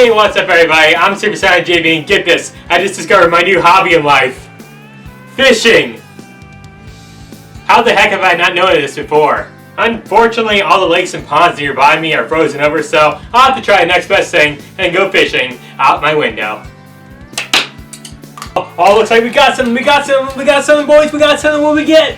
Hey, what's up everybody? I'm SuperSonicJB and get this, I just discovered my new hobby in life. Fishing! How the heck have I not known this before? Unfortunately, all the lakes and ponds nearby me are frozen over, so I'll have to try the next best thing and go fishing out my window. Oh, looks like we got something, boys, we got something, what we get?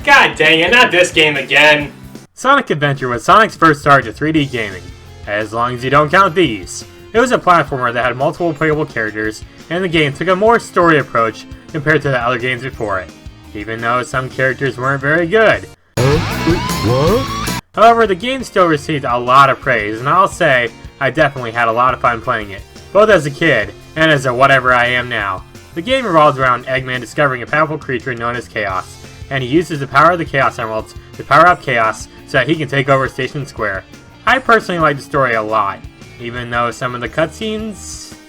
God dang it, not this game again. Sonic Adventure was Sonic's first start to 3D gaming, as long as you don't count these. It was a platformer that had multiple playable characters, and the game took a more story approach compared to the other games before it, even though some characters weren't very good. What? However, the game still received a lot of praise, and I'll say I definitely had a lot of fun playing it, both as a kid and as a whatever I am now. The game revolves around Eggman discovering a powerful creature known as Chaos, and he uses the power of the Chaos Emeralds to power up Chaos so that he can take over Station Square. I personally like the story a lot, even though some of the cutscenes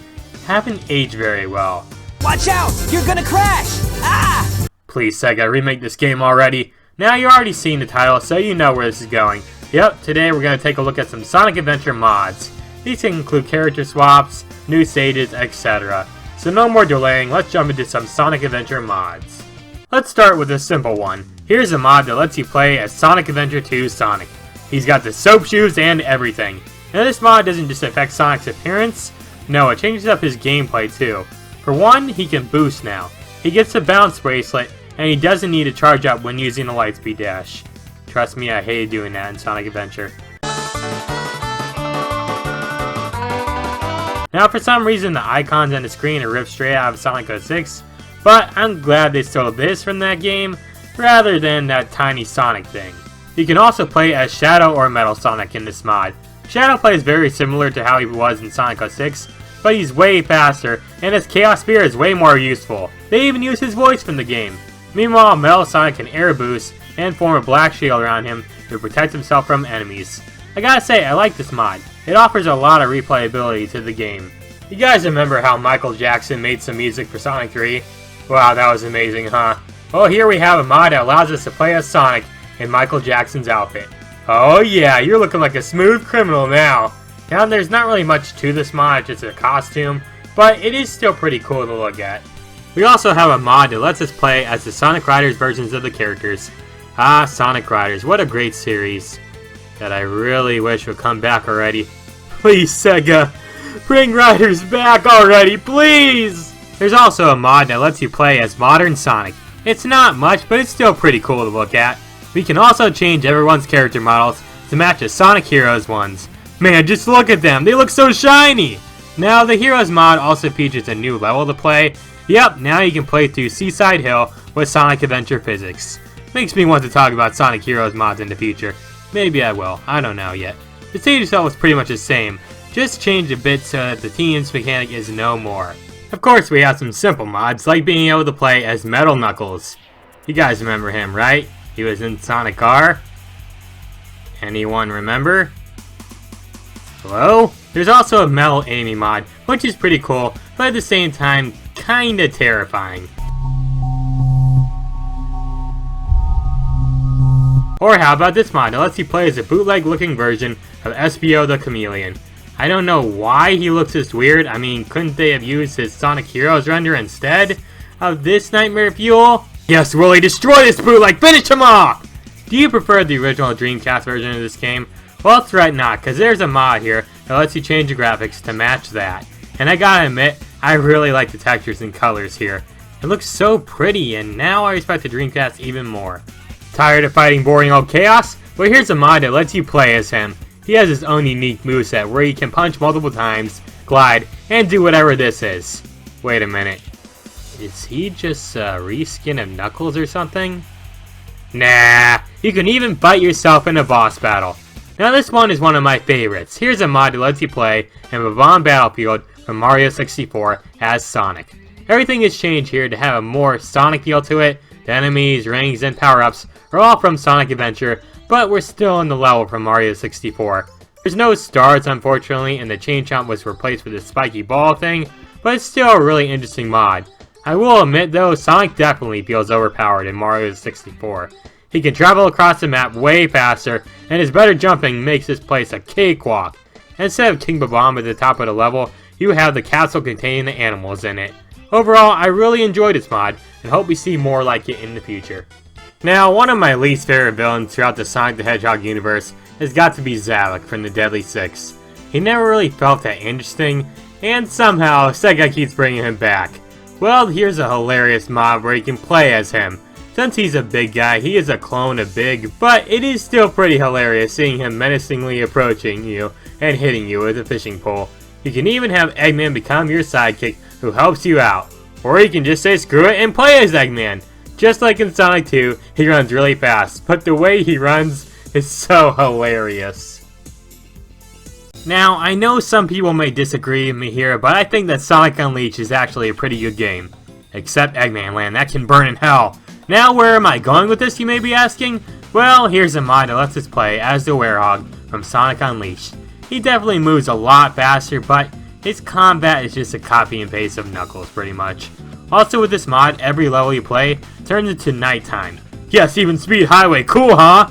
haven't aged very well. Watch out! You're gonna crash! Ah! Please, Sega, remake this game already. Now you're already seeing the title, so you know where this is going. Yep, today we're going to take a look at some Sonic Adventure mods. These can include character swaps, new stages, etc. So no more delaying, let's jump into some Sonic Adventure mods. Let's start with a simple one. Here's a mod that lets you play as Sonic Adventure 2 Sonic. He's got the soap shoes and everything. Now this mod doesn't just affect Sonic's appearance, no, it changes up his gameplay too. For one, he can boost now. He gets a bounce bracelet, and he doesn't need to charge up when using the Lightspeed Dash. Trust me, I hated doing that in Sonic Adventure. Now for some reason the icons on the screen are ripped straight out of Sonic 06, but I'm glad they stole this from that game, rather than that tiny Sonic thing. You can also play as Shadow or Metal Sonic in this mod. Shadow plays very similar to how he was in Sonic 06, but he's way faster, and his Chaos Spear is way more useful. They even use his voice from the game. Meanwhile, Metal Sonic can air boost and form a black shield around him to protect himself from enemies. I gotta say, I like this mod. It offers a lot of replayability to the game. You guys remember how Michael Jackson made some music for Sonic 3? Wow, that was amazing, huh? Well, here we have a mod that allows us to play as Sonic in Michael Jackson's outfit. Oh yeah, you're looking like a smooth criminal now. Now, there's not really much to this mod, just a costume, but it is still pretty cool to look at. We also have a mod that lets us play as the Sonic Riders versions of the characters. Ah, Sonic Riders, what a great series that I really wish would come back already. Please, Sega, bring Riders back already, please! There's also a mod that lets you play as Modern Sonic. It's not much, but it's still pretty cool to look at. We can also change everyone's character models to match the Sonic Heroes ones. Man, just look at them, they look so shiny! Now, the Heroes mod also features a new level to play. Yep, now you can play through Seaside Hill with Sonic Adventure physics. Makes me want to talk about Sonic Heroes mods in the future. Maybe I will, I don't know yet. The stage itself is pretty much the same, just changed a bit so that the team's mechanic is no more. Of course, we have some simple mods, like being able to play as Metal Knuckles. You guys remember him, right? He was in Sonic R. Anyone remember? Hello? There's also a Metal Amy mod, which is pretty cool, but at the same time, kinda terrifying. Or how about this mod that lets you play as a bootleg looking version of SBO the Chameleon. I don't know why he looks this weird. I mean, couldn't they have used his Sonic Heroes render instead of this Nightmare Fuel? Yes, Willie, destroy this bootleg, finish him off! Do you prefer the original Dreamcast version of this game? Well, it's right not, because there's a mod here that lets you change the graphics to match that. And I gotta admit, I really like the textures and colors here. It looks so pretty, and now I respect the Dreamcast even more. Tired of fighting boring old Chaos? Well, here's a mod that lets you play as him. He has his own unique moveset where he can punch multiple times, glide, and do whatever this is. Wait a minute. Is he just a reskin of Knuckles or something? Nah, you can even fight yourself in a boss battle. Now this one is one of my favorites. Here's a mod that lets you play in Vaughn Battlefield from Mario 64 as Sonic. Everything is changed here to have a more Sonic feel to it. The enemies, rings, and power-ups are all from Sonic Adventure, but we're still in the level from Mario 64. There's no stars, unfortunately, and the chain chomp was replaced with a spiky ball thing, but it's still a really interesting mod. I will admit though, Sonic definitely feels overpowered in Mario 64. He can travel across the map way faster, and his better jumping makes this place a cakewalk. Instead of King Bomb at the top of the level, you have the castle containing the animals in it. Overall, I really enjoyed this mod, and hope we see more like it in the future. Now, one of my least favorite villains throughout the Sonic the Hedgehog universe has got to be Zavic from the Deadly Six. He never really felt that interesting, and somehow Sega keeps bringing him back. Well, here's a hilarious mod where you can play as him. Since he's a big guy, he is a clone of Big, but it is still pretty hilarious seeing him menacingly approaching you and hitting you with a fishing pole. You can even have Eggman become your sidekick who helps you out. Or you can just say screw it and play as Eggman. Just like in Sonic 2, he runs really fast, but the way he runs is so hilarious. Now, I know some people may disagree with me here, but I think that Sonic Unleashed is actually a pretty good game. Except Eggman Land, that can burn in hell. Now, where am I going with this, you may be asking? Well, here's a mod that lets us play as the Warehog from Sonic Unleashed. He definitely moves a lot faster, but his combat is just a copy and paste of Knuckles, pretty much. Also with this mod, every level you play turns into nighttime. Yes, even Speed Highway, cool huh?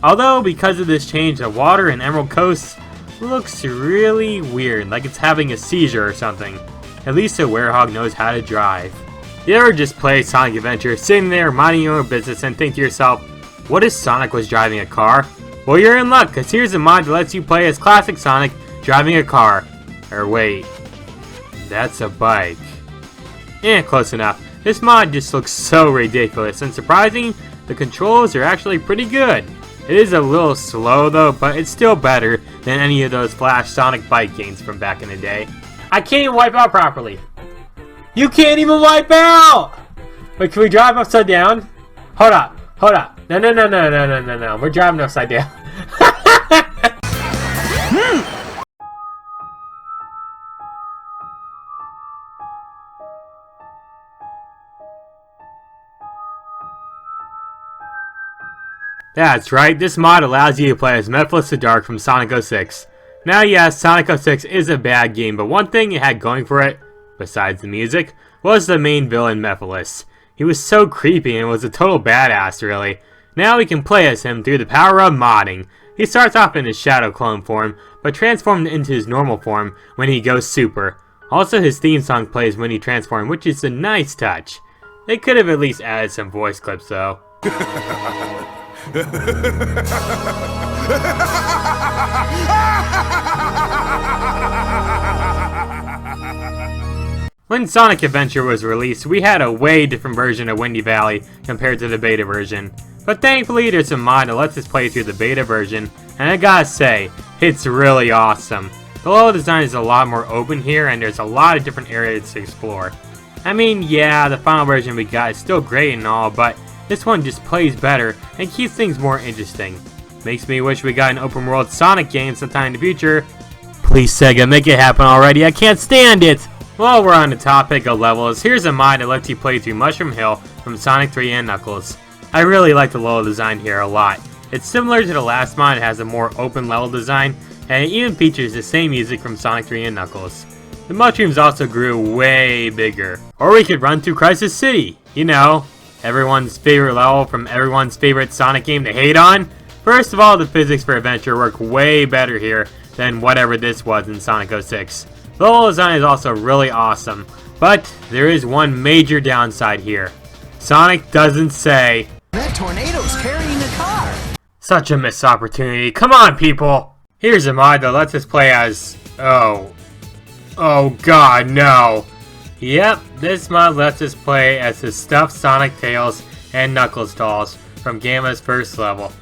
Although, because of this change, the water in Emerald Coast looks really weird, like it's having a seizure or something. At least the Warehog knows how to drive. You ever just play Sonic Adventure, sitting there minding your own business and think to yourself, what if Sonic was driving a car? Well, you're in luck, because here's a mod that lets you play as classic Sonic driving a car. Or wait, that's a bike. Close enough. This mod just looks so ridiculous, and surprising, the controls are actually pretty good. It is a little slow though, but it's still better than any of those Flash Sonic bike games from back in the day. I can't even wipe out properly. You can't even wipe out! Wait, can we drive upside down? Hold up. No. We're driving upside down. That's right, this mod allows you to play as Methodist the Dark from Sonic 06. Now yes, Sonic 06 is a bad game, but one thing it had going for it, besides the music, was the main villain Methodist. He was so creepy and was a total badass really. Now we can play as him through the power of modding. He starts off in his shadow clone form, but transformed into his normal form when he goes super. Also his theme song plays when he transforms, which is a nice touch. They could have at least added some voice clips though. When Sonic Adventure was released, we had a way different version of Windy Valley compared to the beta version. But thankfully there's a mod that lets us play through the beta version, and I gotta say, it's really awesome. The level design is a lot more open here, and there's a lot of different areas to explore. I mean, yeah, the final version we got is still great and all, but this one just plays better and keeps things more interesting. Makes me wish we got an open world Sonic game sometime in the future. Please Sega, make it happen already, I can't stand it! While we're on the topic of levels, here's a mod that lets you play through Mushroom Hill from Sonic 3 and Knuckles. I really like the level design here a lot. It's similar to the last mod, it has a more open level design, and it even features the same music from Sonic 3 and Knuckles. The mushrooms also grew way bigger. Or we could run through Crisis City, you know, everyone's favorite level from everyone's favorite Sonic game to hate on. First of all, the physics for Adventure work way better here than whatever this was in Sonic 06. The level design is also really awesome, but there is one major downside here. Sonic doesn't say, That tornado's carrying a car! Such a missed opportunity, come on people! Here's a mod that lets us play as, oh god, no! Yep, this mod lets us play as the stuffed Sonic Tails and Knuckles dolls from Gamma's first level.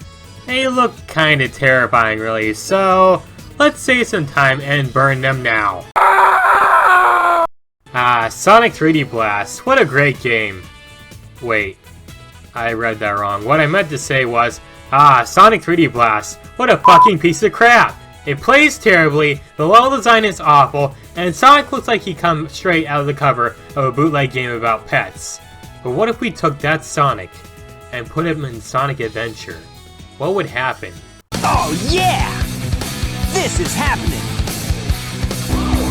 They look kinda terrifying really, so let's save some time and burn them now. Sonic 3D Blast, what a great game. Wait, I read that wrong. What I meant to say was, Sonic 3D Blast, what a fucking piece of crap. It plays terribly, the level design is awful, and Sonic looks like he come straight out of the cover of a bootleg game about pets. But what if we took that Sonic and put him in Sonic Adventure? What would happen? Oh yeah! This is happening!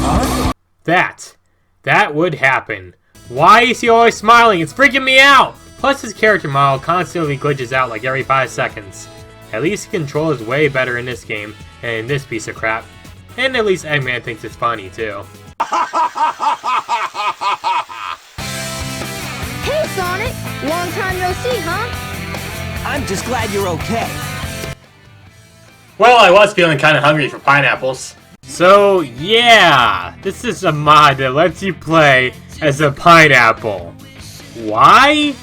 Huh? That would happen. Why is he always smiling? It's freaking me out! Plus his character model constantly glitches out like every 5 seconds. At least the control is way better in this game than in this piece of crap. And at least Eggman thinks it's funny too. Hey Sonic! Long time no see, huh? I'm just glad you're okay. Well, I was feeling kinda hungry for pineapples. So yeah, this is a mod that lets you play as a pineapple. Why?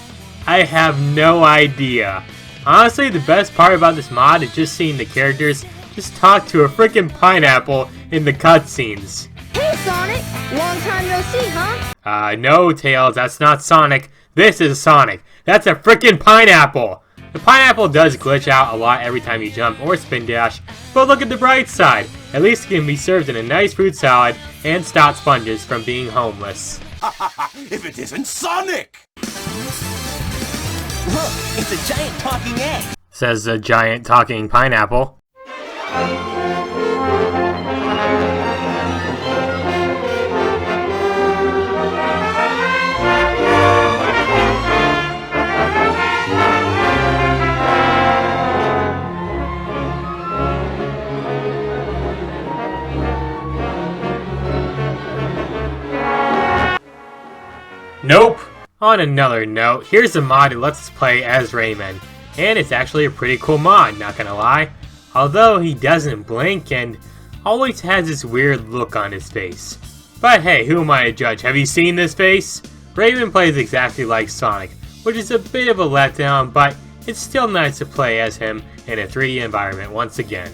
I have no idea. Honestly, the best part about this mod is just seeing the characters just talk to a freaking pineapple in the cutscenes. Hey Sonic! Long time no see, huh? No, Tails, that's not Sonic. This is Sonic. That's a freaking pineapple! The pineapple does glitch out a lot every time you jump or spin dash, but look at the bright side. At least it can be served in a nice fruit salad and stop sponges from being homeless. If it isn't Sonic! Look, it's a giant talking egg. Says the giant talking pineapple. Nope! On another note, here's a mod that lets us play as Raymond. And it's actually a pretty cool mod, not gonna lie. Although he doesn't blink and always has this weird look on his face. But hey, who am I to judge? Have you seen this face? Raymond plays exactly like Sonic, which is a bit of a letdown, but it's still nice to play as him in a 3D environment once again.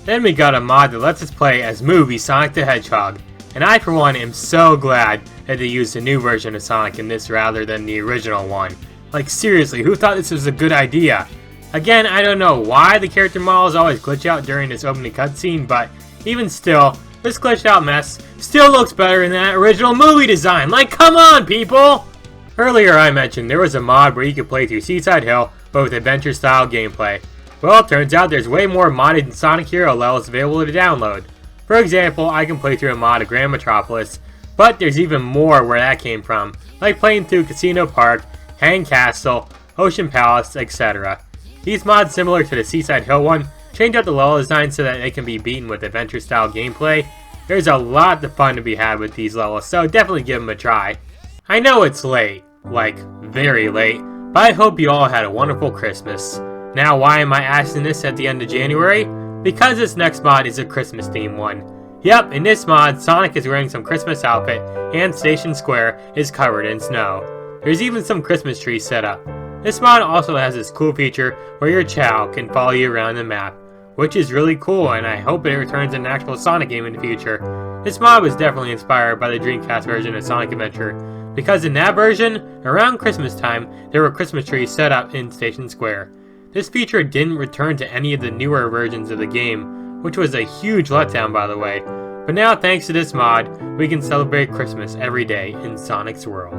Then we got a mod that lets us play as movie Sonic the Hedgehog. And I, for one, am so glad that they used a new version of Sonic in this rather than the original one. Like, seriously, who thought this was a good idea? Again, I don't know why the character models always glitch out during this opening cutscene, but even still, this glitched out mess still looks better than that original movie design. Like, come on, people! Earlier I mentioned there was a mod where you could play through Seaside Hill, but with adventure-style gameplay. Well, it turns out there's way more modded Sonic Hero levels available to download. For example, I can play through a mod of Grand Metropolis, but there's even more where that came from, like playing through Casino Park, Hang Castle, Ocean Palace, etc. These mods, similar to the Seaside Hill one, change up the level design so that they can be beaten with adventure-style gameplay. There's a lot of fun to be had with these levels, so definitely give them a try. I know it's late, like very late, but I hope you all had a wonderful Christmas. Now, why am I asking this at the end of January? Because this next mod is a Christmas themed one. Yep, in this mod, Sonic is wearing some Christmas outfit, and Station Square is covered in snow. There's even some Christmas trees set up. This mod also has this cool feature where your Chow can follow you around the map, which is really cool, and I hope it returns in an actual Sonic game in the future. This mod was definitely inspired by the Dreamcast version of Sonic Adventure, because in that version, around Christmas time, there were Christmas trees set up in Station Square. This feature didn't return to any of the newer versions of the game, which was a huge letdown by the way. But now, thanks to this mod, we can celebrate Christmas every day in Sonic's world.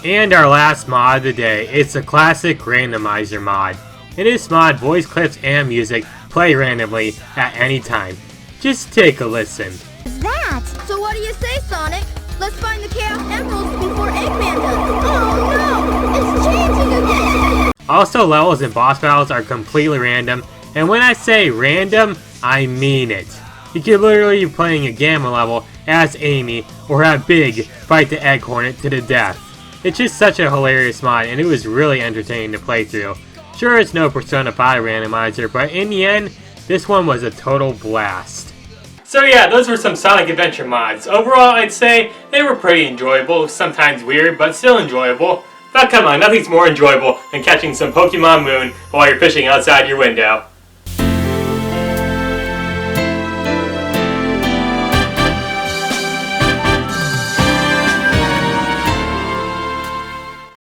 And our last mod of the day, it's a classic Randomizer mod. In this mod, voice clips and music play randomly at any time. Just take a listen. What's that? So what do you say, Sonic? Let's find the Chaos Emeralds before Eggman does. Oh no! It's changing again! Also, levels and boss battles are completely random, and when I say random, I mean it. You could literally be playing a Gamma level as Amy, or have Big fight the Egg Hornet to the death. It's just such a hilarious mod, and it was really entertaining to play through. Sure, it's no Persona 5 randomizer, but in the end, this one was a total blast. So yeah, those were some Sonic Adventure mods. Overall, I'd say they were pretty enjoyable, sometimes weird, but still enjoyable. But come on, nothing's more enjoyable than catching some Pokemon Moon while you're fishing outside your window.